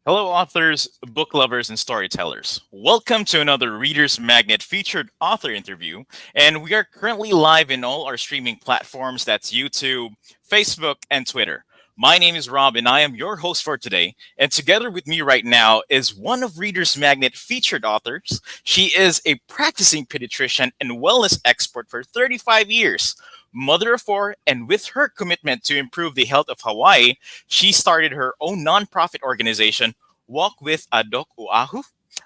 Hello, authors, book lovers, and storytellers. Welcome to another Reader's Magnet featured author interview. And we are currently live in all our streaming platforms, that's YouTube, Facebook, and Twitter. My name is Rob, and I am your host for today. And together with me right now is one of Reader's Magnet featured authors. She is a practicing pediatrician and wellness expert for 35 years, mother of four, and with her commitment to improve the health of Hawaii, she started her own nonprofit organization, Walk with Adok Oahu,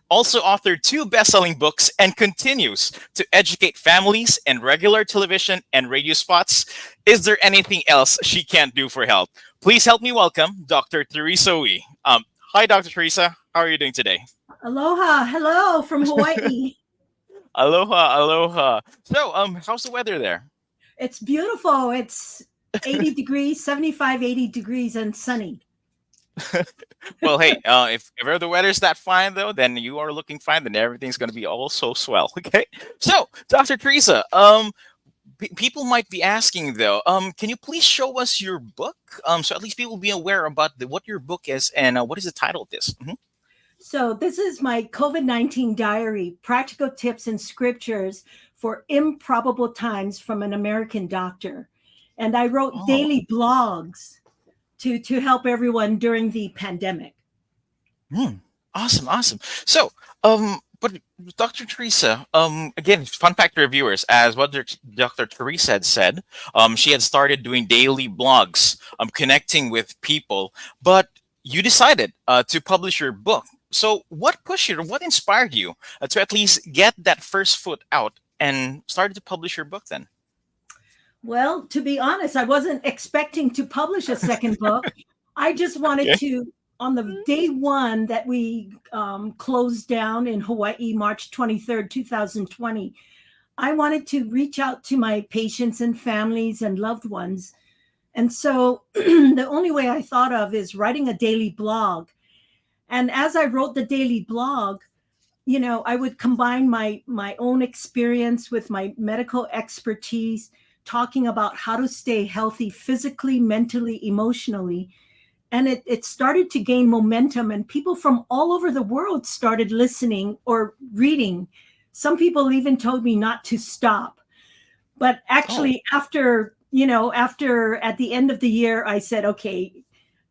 also authored two best-selling books and continues to educate families in regular television and radio spots. Is there anything else she can't do for health? Please help me welcome Dr. Theresa Wee. Hi, Dr. Theresa. How are you doing today? Aloha, hello from Hawaii. Aloha, aloha. So, how's the weather there? It's beautiful. It's 80 degrees, 75, 80 degrees, and sunny. Well, hey, if ever the weather's that fine though, then you are looking fine. Then everything's going to be also swell. Okay. So, Dr. Teresa, people might be asking though, can you please show us your book, so at least people will be aware about what your book is and what is the title of this? So, this is my COVID 19 diary, practical tips and scriptures for improbable times from an American doctor. And I wrote Oh, daily blogs to help everyone during the pandemic. hmm. Awesome, awesome. So, but Dr. Teresa, again, fun fact to reviewers, as what Dr. Teresa had said, she had started doing daily blogs, connecting with people, but you decided to publish your book. So, what pushed you, or what inspired you to at least get that first foot out and started to publish your book then? Well, to be honest, I wasn't expecting to publish a second book. I just wanted Okay. to, on the day one that we closed down in Hawaii, March 23rd, 2020, I wanted to reach out to my patients and families and loved ones. And so the only way I thought of is writing a daily blog. And as I wrote the daily blog, I would combine my own experience with my medical expertise, talking about how to stay healthy physically, mentally, emotionally. And it started to gain momentum, and people from all over the world started listening or reading. Some people even told me not to stop. But Oh. actually, after at the end of the year, I said, okay,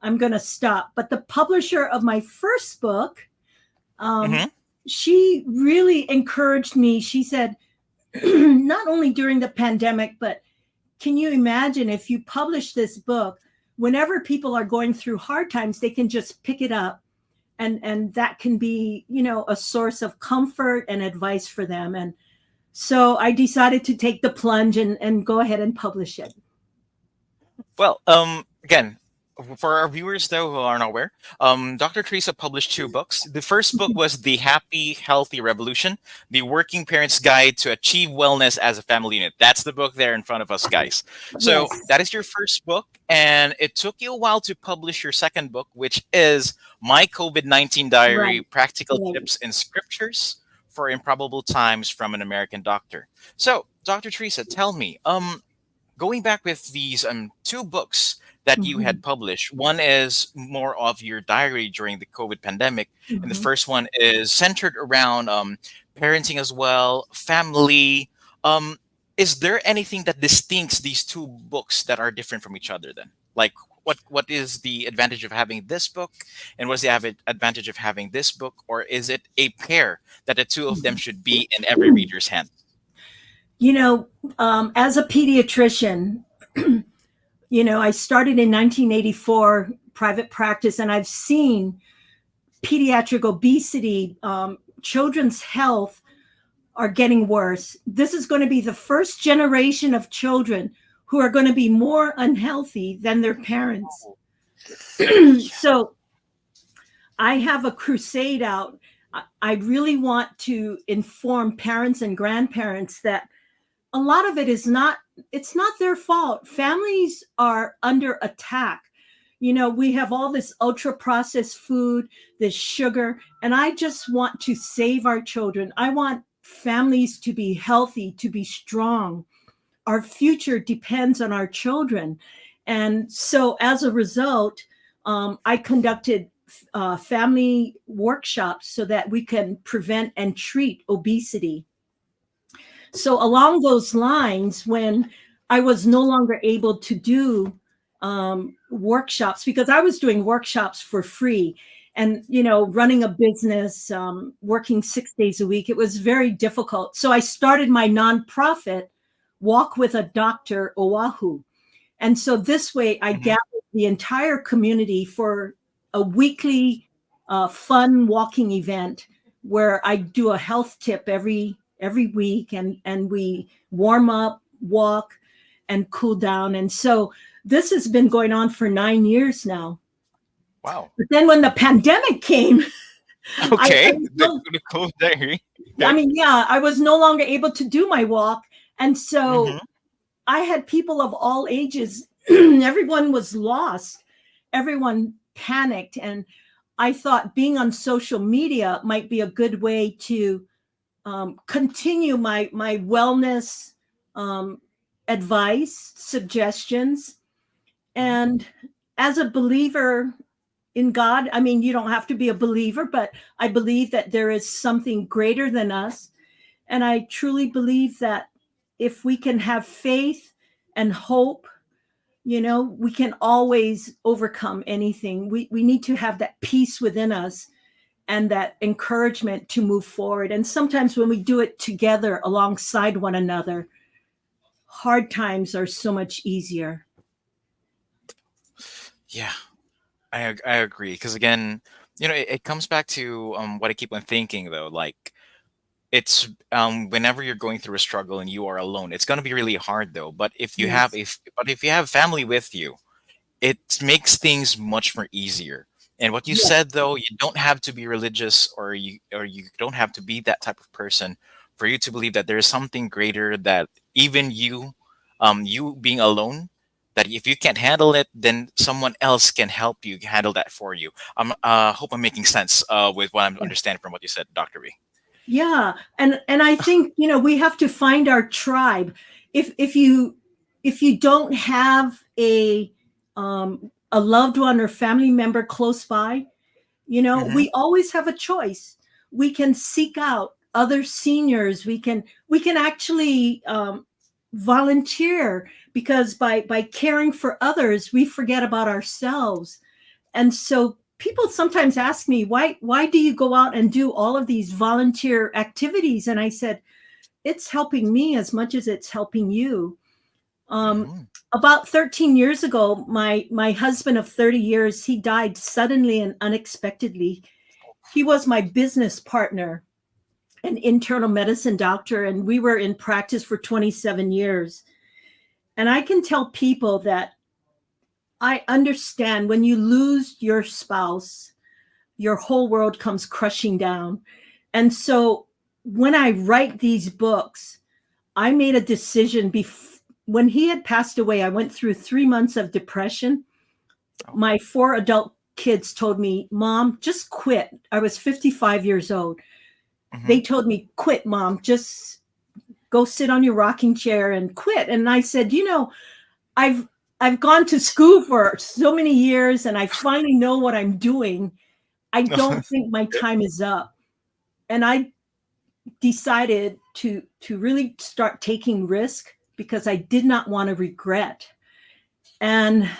I'm going to stop. But the publisher of my first book, um, Mm-hmm. she really encouraged me. She said, not only during the pandemic, but can you imagine if you publish this book, whenever people are going through hard times, they can just pick it up, and that can be, a source of comfort and advice for them. And so I decided to take the plunge and go ahead and publish it. Well, again, for our viewers though who aren't aware, Dr. Teresa published two books. The first book was The Happy Healthy Revolution: The Working Parent's Guide to Achieve Wellness as a Family Unit. That's the book there in front of us, guys. So Yes. that is your first book, and it took you a while to publish your second book, which is My COVID-19 Right. Diary: Practical Right. Tips and Scriptures for Improbable Times from an American Doctor. So, Dr. Teresa, tell me, going back with these two books that you Mhm. had published, one is more of your diary during the COVID pandemic, and the Mhm. first one is centered around parenting as well, family. Um, is there anything that distincts these two books that are different from each other? Then, like, what is the advantage of having this book, and what's the advantage of having this book, or is it a pair that the two of them should be in every reader's hand? You know, as a pediatrician, I started in 1984 private practice, and I've seen pediatric obesity, children's health are getting worse. This is going to be the first generation of children who are going to be more unhealthy than their parents. Oh, So I have a crusade out. I really want to inform parents and grandparents that a lot of it is not, it's not their fault. Families are under attack. We have all this ultra processed food, this sugar, and I just want to save our children. I want families to be healthy, to be strong. Our future depends on our children. And so as a result, I conducted family workshops so that we can prevent and treat obesity. So along those lines, when I was no longer able to do workshops, because I was doing workshops for free, and running a business, working 6 days a week, it was very difficult. So I started my nonprofit, Walk with a Doctor Oahu. And so this way I Hmm. gathered the entire community for a weekly fun walking event where I do a health tip every week, and we warm up, walk, and cool down. And so this has been going on for 9 years now. Wow. But then when the pandemic came, I Okay. was The, no, the cool diary. I Okay. mean, yeah, I was no longer able to do my walk. And Hmm. so I had people of all ages. Everyone was lost. Everyone panicked. And I thought being on social media might be a good way to continue my wellness um, advice, suggestions. Hmm. And as a believer in God, I mean, you don't have to be a believer, but I believe that there is something greater than us. And I truly believe that if we can have faith and hope, we can always overcome anything. We need to have that peace within us and that encouragement to move forward. And sometimes when we do it together alongside one another, hard times are so much easier. Yeah, I agree. Because again, it comes back to what I keep on thinking though. Like it's whenever you're going through a struggle and you are alone, it's gonna be really hard though. Yes. But if you have family with you, it makes things much more easier. And what you Yes. said though, you don't have to be religious, or you don't have to be that type of person for you to believe that there is something greater, that even you being alone, that if you can't handle it, then someone else can help you handle that for you. Hope I'm making sense with what I'm understanding from what you said, Dr. B. Yeah, and I think we have to find our tribe. If you don't have a loved one or family member close by, Mm-hmm. we always have a choice. We can seek out other seniors. We can actually volunteer, because by caring for others, we forget about ourselves. And so people sometimes ask me, why do you go out and do all of these volunteer activities? And I said, it's helping me as much as it's helping you. um, Mm-hmm. about 13 years ago, my husband of 30 years, he died suddenly and unexpectedly. He was my business partner, an internal medicine doctor, and we were in practice for 27 years. And I can tell people that I understand when you lose your spouse, your whole world comes crushing down. And so when I write these books, I made a decision. When he had passed away, I went through 3 months of depression. Oh. My 4 adult kids told me, Mom, just quit. I was 55 years old. Mm-hmm. They told me, quit, Mom, just go sit on your rocking chair and quit. And I said, I've I've gone to school for so many years and I finally know what I'm doing. I don't think my time is up. And I decided to really start taking risk because I did not want to regret. And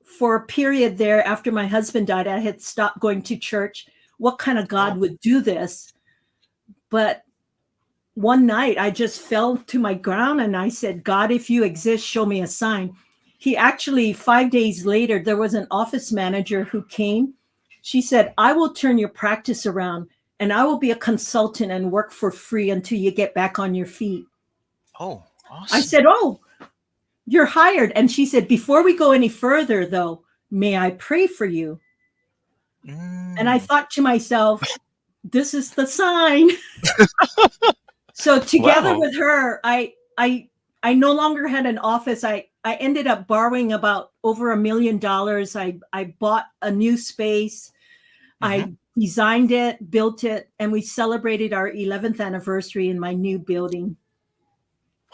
for a period there after my husband died, I had stopped going to church. What kind of Oh. God would do this? But one night I just fell to my ground and I said, God, if you exist, show me a sign. He actually, 5 days later, there was an office manager who came. She said, I will turn your practice around and I will be a consultant and work for free until you get back on your feet. Oh, I awesome. said, oh, you're hired. And she said, before we go any further, though, may I pray for you? And I Mm. thought to myself, this is the sign. So together Wow. with her, I no longer had an office. I ended up borrowing about over $1 million. I bought a new space. Mm-hmm. I designed it, built it, and we celebrated our 11th anniversary in my new building.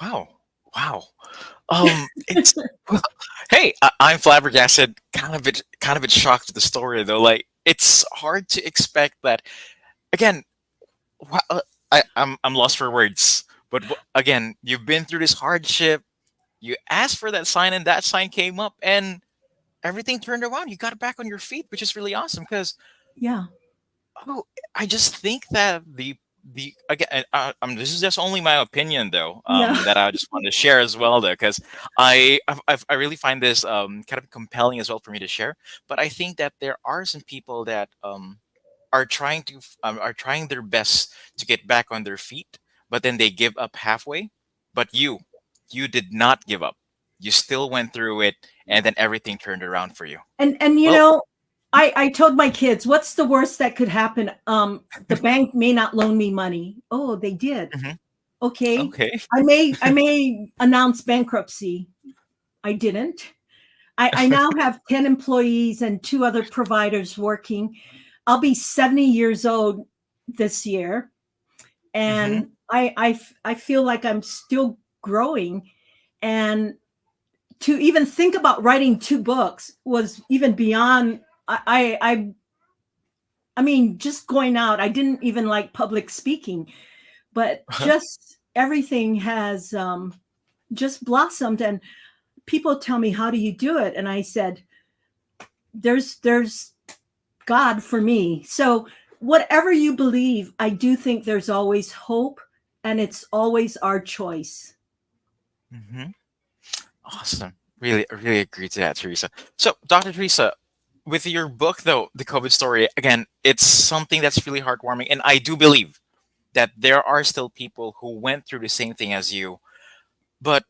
Wow. Wow. It's Hey, I'm flabbergasted, kind of bit shocked with the story though. Like, it's hard to expect that. Again, I'm lost for words. But again, you've been through this hardship. You asked for that sign, and that sign came up, and everything turned around. You got back on your feet, which is really awesome. Because Yeah. oh, I just think that the again, this is just only my opinion though. Yeah. That I just want to share as well though, because I really find this kind of compelling as well for me to share. But I think that there are some people that are trying their best to get back on their feet, but then they give up halfway. But you did not give up. You still went through it, and then everything turned around for you. And Well, I told my kids, what's the worst that could happen? The bank may not loan me money. Oh, they did. mhm, Okay. okay. I may announce bankruptcy. I didn't. I now have 10 employees and two other providers working. I'll be 70 years old this year. Hmm. And I feel like I'm still growing. And to even think about writing two books was even beyond. I mean, just going out, I didn't even like public speaking, but just everything has just blossomed. And people tell me, how do you do it? And I said, there's God for me. So whatever you believe, I do think there's always hope, and it's always our choice. Hmm. Awesome. Really, I really agree to that, Teresa. So, Dr. Teresa, with your book, though, The COVID Story, again, it's something that's really heartwarming. And I do believe that there are still people who went through the same thing as you. But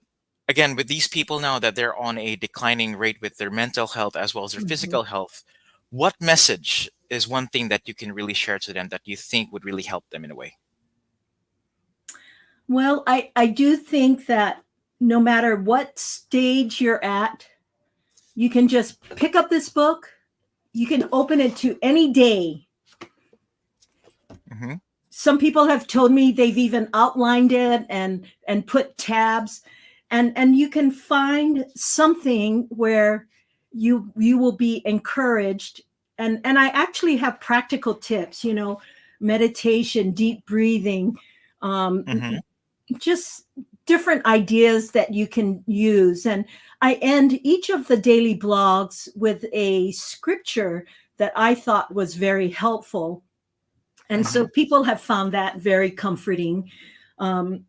again, with these people now that they're on a declining rate with their mental health as well as their Mhm. physical health, what message is one thing that you can really share to them that you think would really help them in a way? Well, I do think that no matter what stage you're at, you can just pick up this book. You can open it to any day. Hmm. Some people have told me they've even outlined it and put tabs, and you can find something where you will be encouraged. And I actually have practical tips, meditation, deep breathing, um, Hmm. just different ideas that you can use. And I end each of the daily blogs with a scripture that I thought was very helpful. And so Hmm. people have found that very comforting. Um,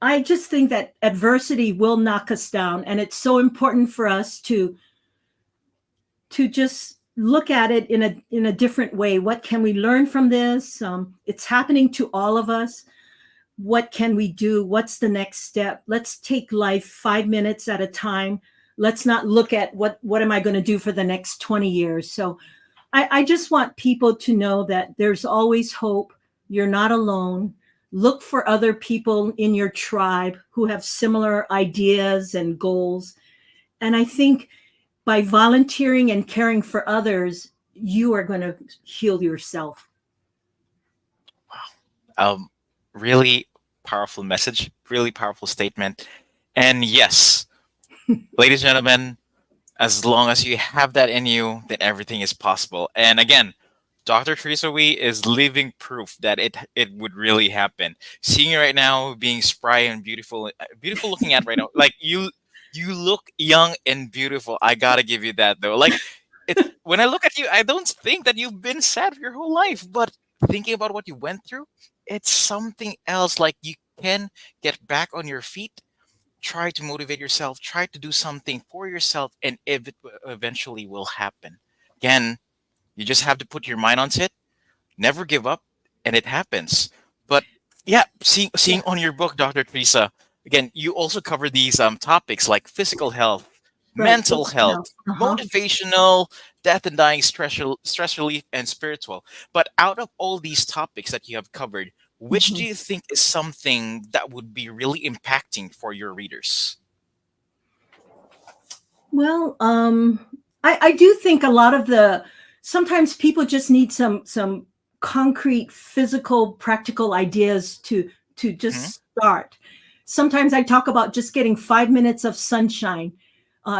I just think that adversity will knock us down, and it's so important for us to just look at it in a different way. What can we learn from this? It's happening to all of us. What can we do? What's the next step? Let's take life 5 minutes at a time. Let's not look at what am I going to do for the next 20 years. So I just want people to know that there's always hope. You're not alone. Look for other people in your tribe who have similar ideas and goals. And I think by volunteering and caring for others, you are going to heal yourself. Um, really powerful message, really powerful statement. And yes, ladies and gentlemen, as long as you have that in you, then everything is possible. And again, Dr. Teresa Wee is living proof that it would really happen. Seeing you right now, being spry and beautiful, beautiful looking at right now, like you look young and beautiful. I gotta give you that though. Like it, when I look at you, I don't think that you've been sad your whole life, but thinking about what you went through, it's something else. Like you can get back on your feet, try to motivate yourself, try to do something for yourself, and if it eventually will happen. Again, you just have to put your mind on it, never give up, and it happens. But yeah, seeing Yeah, on your book, Dr. Teresa, again, you also cover these topics like physical health, right. mental health, Uh-huh. motivational, death and dying, stress relief, and spiritual. But out of all these topics that you have covered, which do Mhm. you think is something that would be really impacting for your readers? Well, I do think a lot of the sometimes people just need some concrete, physical, practical ideas to Hmm. just start. Sometimes I talk about just getting 5 minutes of sunshine.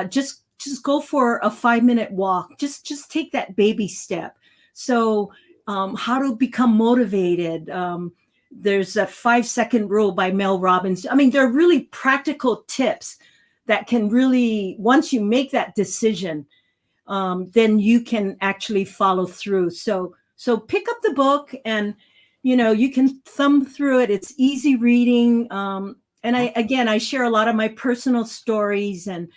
Just go for a 5 minute walk. Just take that baby step. So, how to become motivated. There's a 5 second rule by Mel Robbins. I mean, they're really practical tips that can really, once you make that decision, then you can actually follow through. So pick up the book, and you can thumb through it. It's easy reading. And I share a lot of my personal stories, and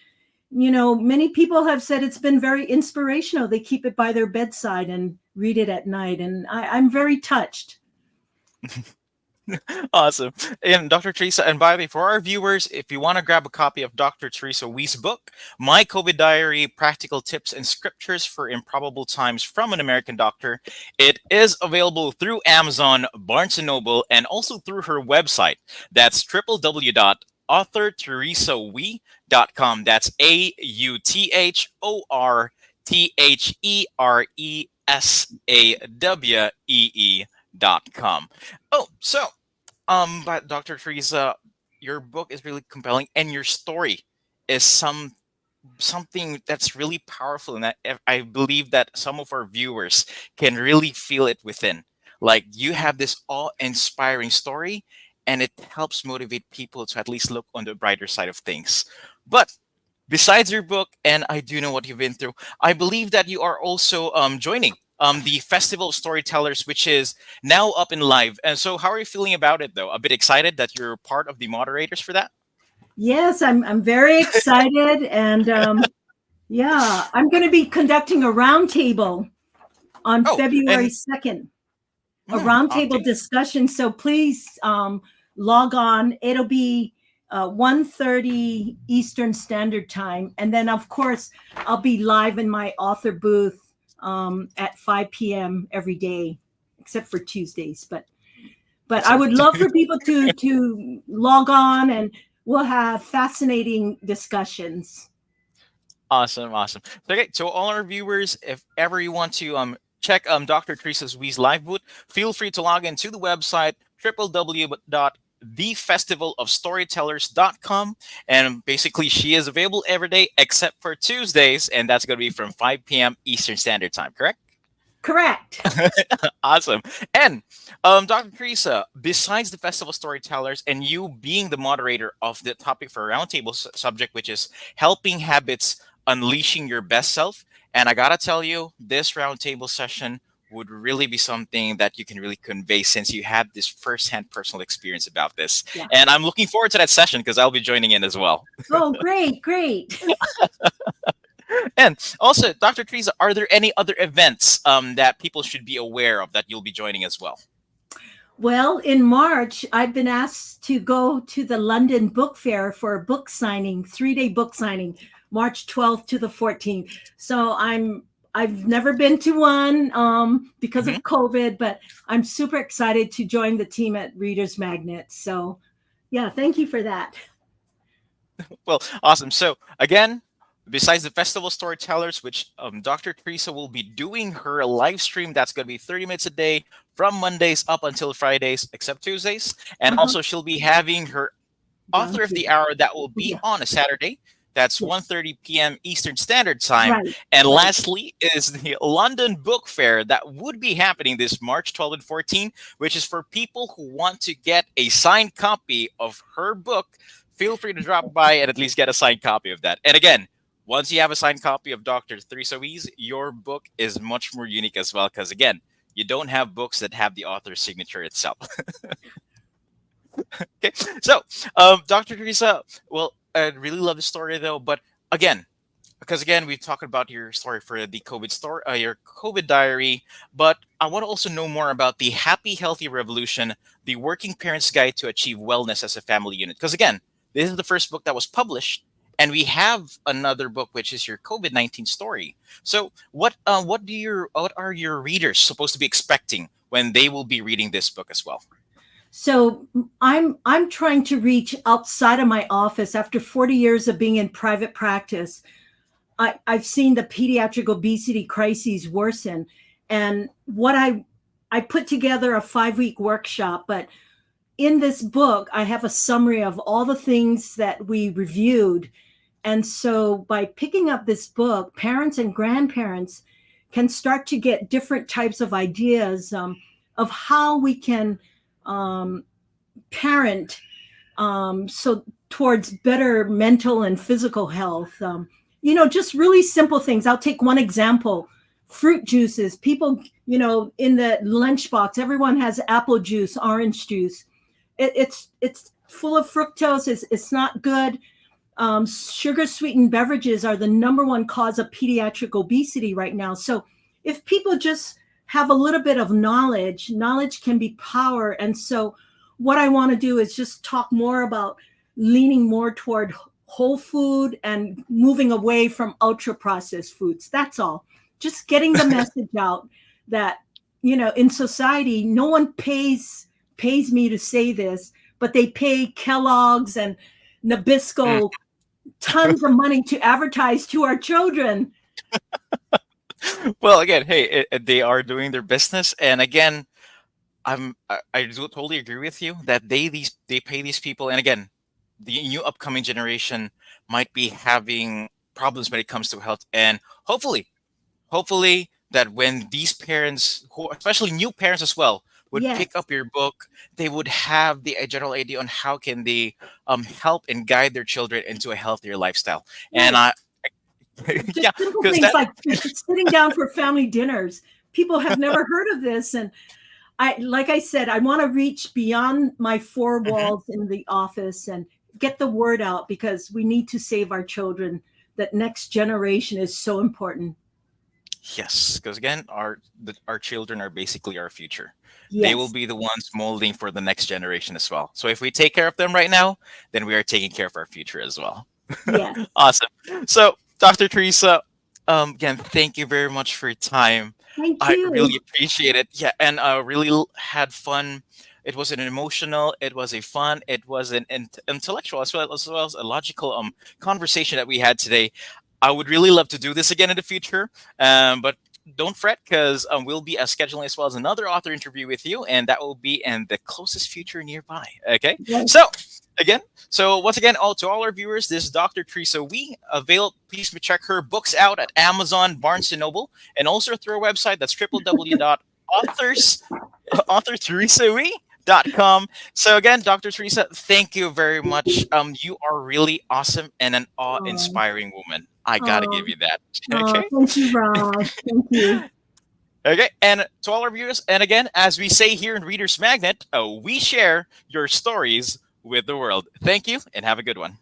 many people have said it's been very inspirational. They keep it by their bedside and read it at night, and I'm very touched. Awesome. And Dr. Teresa, and by the way, for our viewers, if you want to grab a copy of Dr. Teresa Wee's book, My COVID Diary, Practical Tips and Scriptures for Improbable Times from an American Doctor, it is available through Amazon, Barnes& Noble, and also through her website. That's www.authorteresawee.com. That's AuthorTheresawee.com. Oh, so, but Dr. Teresa, your book is really compelling, and your story is something that's really powerful, and I believe that some of our viewers can really feel it within. Like, you have this awe-inspiring story, and it helps motivate people to at least look on the brighter side of things. But besides your book, and I do know what you've been through, I believe that you are also joining the Festival of Storytellers, which is now up and live. And so, how are you feeling about it, though? A bit excited that you're part of the moderators for that? Yes, I'm very excited, and yeah, I'm going to be conducting a roundtable on Oh, February and 2nd, a roundtable okay. discussion. So please log on. It'll be 1:30 Eastern Standard Time, and then of course I'll be live in my author booth at 5 p.m. every day, except for Tuesdays. But I So, would love for people to log on, and we'll have fascinating discussions. awesome, awesome. So, okay, so all our viewers, if ever you want to check Dr. Teresa's Wee's live booth, feel free to log into the website www.thefestivalofstorytellers.com, and basically she is available every day except for Tuesdays, and that's going to be from 5 p.m. Eastern Standard Time, correct? Correct. Awesome. And Dr. Teresa, besides the Festival Storytellers and you being the moderator of the topic for a roundtable subject, which is helping habits, unleashing your best self, and I gotta tell you, this roundtable session would really be something that you can really convey since you had this firsthand personal experience about this. Yeah. And I'm looking forward to that session because I'll be joining in as well. Oh, great, great. And also, Dr. Teresa, are there any other events that people should be aware of that you'll be joining as well? Well, in March, I've been asked to go to the London Book Fair for a book signing, 3-day book signing, March 12th to the 14th. So I've never been to one because of COVID, but I'm super excited to join the team at Reader's Magnet. So yeah, thank you for that. Well, awesome. So again, besides the Festival Storytellers, which Dr. Teresa will be doing her live stream, that's going to be 30 minutes a day from Mondays up until Fridays, except Tuesdays. And also she'll be having her Author of the Hour that will be Yeah. on a Saturday. That's Yes. 1:30 p.m. Eastern Standard Time. Right. And Right. lastly is the London Book Fair that would be happening this March 12 and 14, which is for people who want to get a signed copy of her book. Feel free to drop by and at least get a signed copy of that. And again, once you have a signed copy of Dr. Theresa Wee's, your book is much more unique as well. Because again, you don't have books that have the author's signature itself. Okay, so Dr. Teresa, well, I really love the story though, but again, because again, we talked about your story for the COVID story, your COVID diary, but I want to also know more about the Happy Healthy Revolution, the Working Parents Guide to Achieve Wellness as a Family Unit. Because again, this is the first book that was published, and we have another book which is your COVID-19 story. So, what are your readers supposed to be expecting when they will be reading this book as well? So I'm trying to reach outside of my office. After 40 years of being in private practice, I've seen the pediatric obesity crises worsen. And what I put together a 5-week workshop, but in this book, I have a summary of all the things that we reviewed. And so by picking up this book, parents and grandparents can start to get different types of ideas of how we can um, parent so towards better mental and physical health. Just really simple things. I'll take one example: fruit juices. People, in the lunchbox, everyone has apple juice, orange juice. It's full of fructose. It's not good. Sugar sweetened beverages are the number one cause of pediatric obesity right now. So if people just have a little bit of knowledge can be power. And so what I want to do is just talk more about leaning more toward whole food and moving away from ultra processed foods. That's all. Just getting the message out that, in society, no one pays me to say this, but they pay Kellogg's and Mm. Nabisco tons of money to advertise to our children. Well, again, hey, they are doing their business, and again, I do totally agree with you that they pay these people, and again, the new upcoming generation might be having problems when it comes to health, and hopefully that when these parents, who especially new parents as well, would Yes, pick up your book, they would have the general idea on how can they help and guide their children into a healthier lifestyle. And right. yeah, Just simple because things that like sitting down for family dinners. People have never heard of this. And like I said, I want to reach beyond my four Mhm. walls in the office and get the word out, because we need to save our children. That next generation is so important. Yes, because again, our children are basically our future. They will Yes, be the ones molding for the next generation as well. So if we take care of them right now, then we are taking care of our future as well. yes. Awesome. So, Dr. Teresa, again, thank you very much for your time. Thank I really you. appreciate it. Yeah, and really had fun. It was an emotional, it was a fun, it was an intellectual as well as a logical conversation that we had today. I would really love to do this again in the future, but don't fret because we'll be scheduling as well as another author interview with you, and that will be in the closest future nearby. Okay, Yes, so again, so once again, all our viewers, this is Dr. Teresa. We avail. Please check her books out at Amazon, Barnes and Noble, and also through our website. That's www.authors authorteresawee.com. So again, Dr. Teresa, thank you very much. You are really awesome and an oh, awe-inspiring woman. I gotta oh, give you that. oh, Okay. thank you, Raj. Thank you. Okay. And to all our viewers, and again, as we say here in Reader's Magnet, we share your stories with the world. Thank you and have a good one.